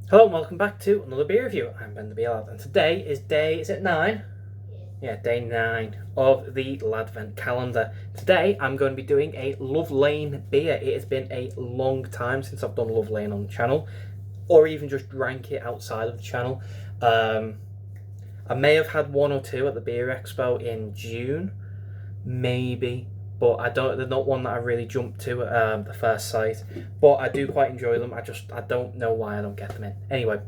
Hello and welcome back to another beer review. I'm Ben the Beer Lad, and today is is it 9? Yeah, day 9 of the Ladvent calendar. Today I'm going to be doing a Love Lane beer. It has been a long time since I've done Love Lane on the channel, or even just drank it outside of the channel. I may have had one or two at the Beer Expo in June, maybe, but they're not one that I really jumped to at the first sight. But I do quite enjoy them. I don't know why I don't get them in. Anyway,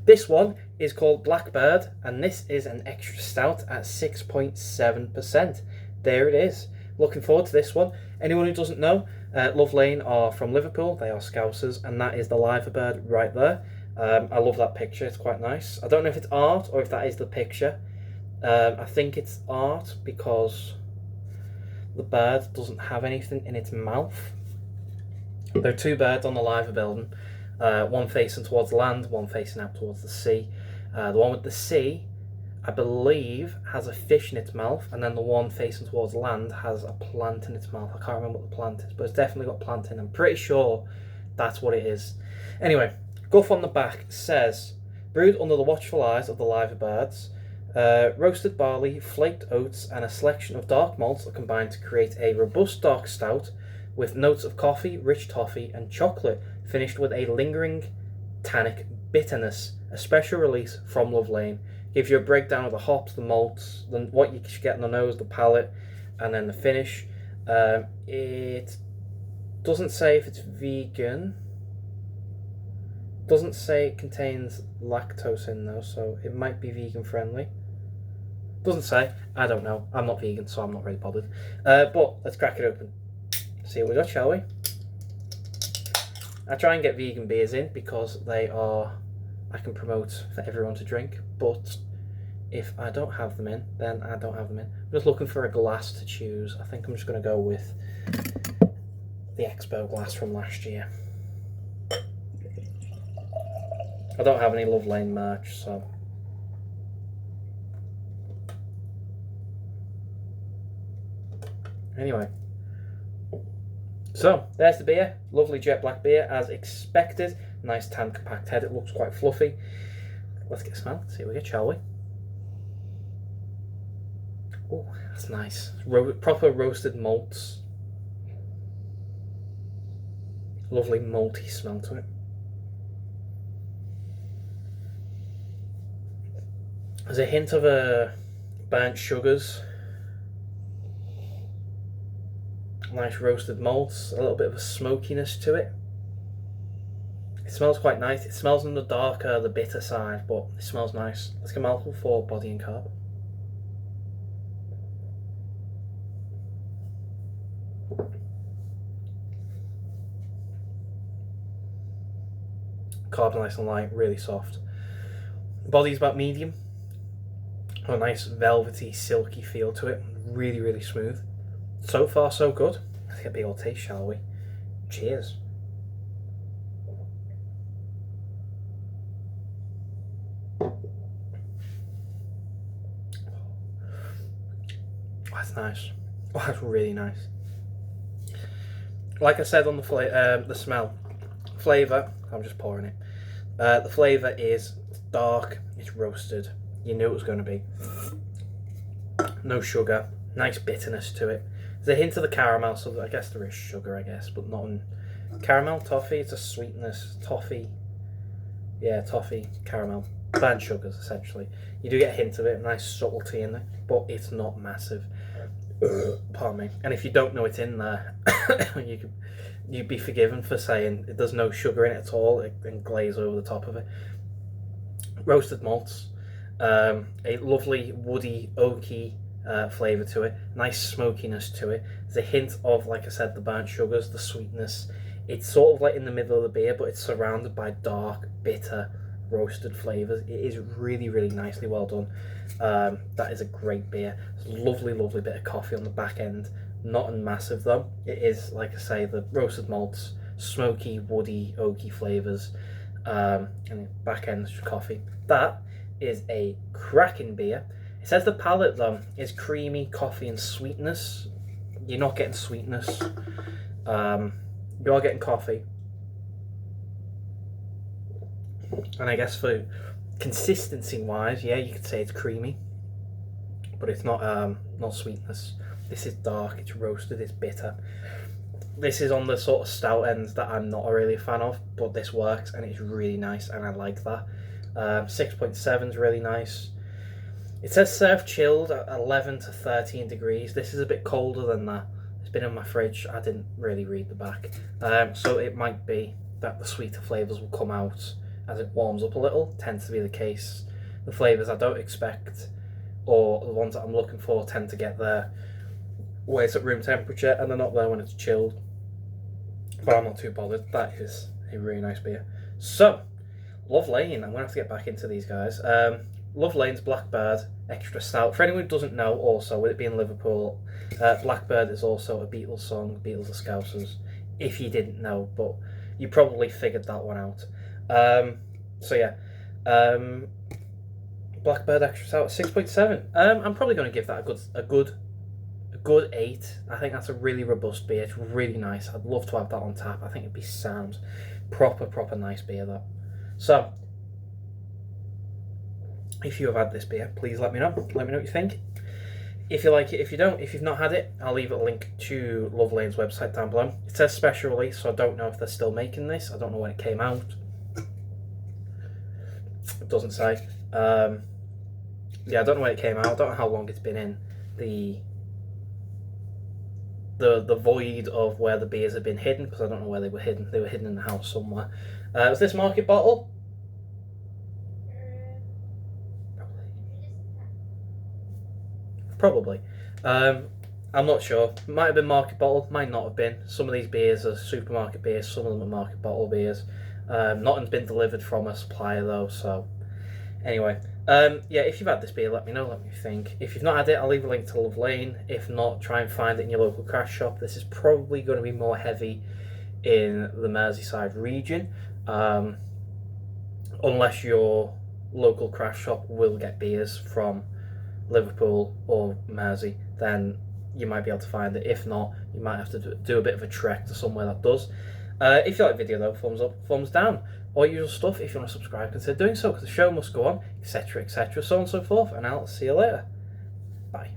this one is called Blackbird, and this is an extra stout at 6.7%. There it is. Looking forward to this one. Anyone who doesn't know, Love Lane are from Liverpool. They are Scousers, and that is the Ladvent right there. I love that picture. It's quite nice. I don't know if it's art or if that is the picture. I think it's art because the bird doesn't have anything in its mouth. There are two birds on the Liver building, one facing towards land, one facing out towards the sea. The one with the sea, I believe, has a fish in its mouth, and then the one facing towards land has a plant in its mouth. I can't remember what the plant is, but it's definitely got plant in. I'm pretty sure that's what it is. Anyway, guff on the back says, brewed under the watchful eyes of the Liver birds, roasted barley, flaked oats, and a selection of dark malts are combined to create a robust dark stout with notes of coffee, rich toffee, and chocolate, finished with a lingering tannic bitterness. A special release from Love Lane. Gives you a breakdown of the hops, the malts, what you should get on the nose, the palate, and then the finish. It doesn't say if it's vegan. Doesn't say it contains lactose in though, so it might be vegan friendly. Doesn't say. I don't know. I'm not vegan, so I'm not really bothered. But let's crack it open. See what we got, shall we? I try and get vegan beers in because I can promote for everyone to drink. But if I don't have them in, then I don't have them in. I'm just looking for a glass to choose. I think I'm just going to go with the Expo glass from last year. I don't have any Love Lane merch, so. Anyway, so there's the beer. Lovely jet black beer as expected. Nice tan compact head. It looks quite fluffy. Let's get a smell. See what we get, shall we? Oh, that's nice. Proper roasted malts. Lovely malty smell to it. There's a hint of burnt sugars. Nice roasted malts, a little bit of a smokiness to it. It smells quite nice. It smells on the darker, the bitter side, but it smells nice. Let's get a mouthful for body and carb. Carb's nice and light, really soft. Body's about medium. A nice velvety, silky feel to it. Really, really smooth. So far, so good. Let's get a big old taste, shall we? Cheers. Oh, that's nice. Oh, that's really nice. Like I said on the smell, flavour. I'm just pouring it. The flavour is dark. It's roasted. You knew it was going to be. No sugar. Nice bitterness to it. There's a hint of the caramel, so I guess there is sugar, but not in caramel, toffee. It's a sweetness, toffee. Yeah, toffee, caramel, burnt sugars essentially. You do get a hint of it, a nice subtlety in there, but it's not massive. Pardon me. And if you don't know it's in there, you'd be forgiven for saying there's no sugar in it at all and glaze over the top of it. Roasted malts, a lovely woody, oaky flavour to it, nice smokiness to it. There's a hint of, like I said, the burnt sugars, the sweetness. It's sort of like in the middle of the beer, but it's surrounded by dark, bitter, roasted flavours. It is really, really nicely well done. That is a great beer. It's a lovely, lovely bit of coffee on the back end. Not massive though. It is, like I say, the roasted malts, smoky, woody, oaky flavours, and the back end is coffee. That is a cracking beer. It says the palate though is creamy, coffee and sweetness. You're not getting sweetness. You are getting coffee. And I guess for consistency wise, yeah, you could say it's creamy, but it's not sweetness. This is dark, it's roasted, it's bitter. This is on the sort of stout ends that I'm not really a fan of, but this works and it's really nice and I like that. 6.7 is really nice. It says serve chilled at 11 to 13 degrees. This is a bit colder than that. It's been in my fridge. I didn't really read the back. So it might be that the sweeter flavours will come out as it warms up a little. Tends to be the case. The flavours I don't expect, or the ones that I'm looking for, tend to get there when it's at room temperature and they're not there when it's chilled. But I'm not too bothered. That is a really nice beer. So, Love Lane. I'm going to have to get back into these guys. Love Lane's Blackbird Extra Stout. For anyone who doesn't know, also, with it being Liverpool, Blackbird is also a Beatles song. Beatles are Scousers. If you didn't know, but you probably figured that one out. So yeah. Blackbird Extra Stout, 6.7. I'm probably going to give that a good 8. I think that's a really robust beer. It's really nice. I'd love to have that on tap. I think it'd be sound. Proper nice beer, that. So, if you have had this beer, please let me know. Let me know what you think. If you like it, if you don't, if you've not had it, I'll leave a link to Love Lane's website down below. It says special release, so I don't know if they're still making this. I don't know when it came out. It doesn't say. Yeah, I don't know when it came out. I don't know how long it's been in the void of where the beers have been hidden, because I don't know where they were hidden. They were hidden in the house somewhere. Was this market bottle? Probably. I'm not sure. Might have been market bottle, might not have been. Some of these beers are supermarket beers, some of them are market bottle beers. Nothing's been delivered from a supplier though, so anyway. Yeah, if you've had this beer, let me know, let me think. If you've not had it, I'll leave a link to Love Lane. If not, try and find it in your local craft shop. This is probably going to be more heavy in the Merseyside region, unless your local craft shop will get beers from Liverpool or Mersey, then you might be able to find it. If not, you might have to do a bit of a trek to somewhere that does. If you like the video though, thumbs up, thumbs down, all usual stuff. If you want to subscribe, consider doing so, because the show must go on, etc, etc, so on and so forth, and I'll see you later. Bye.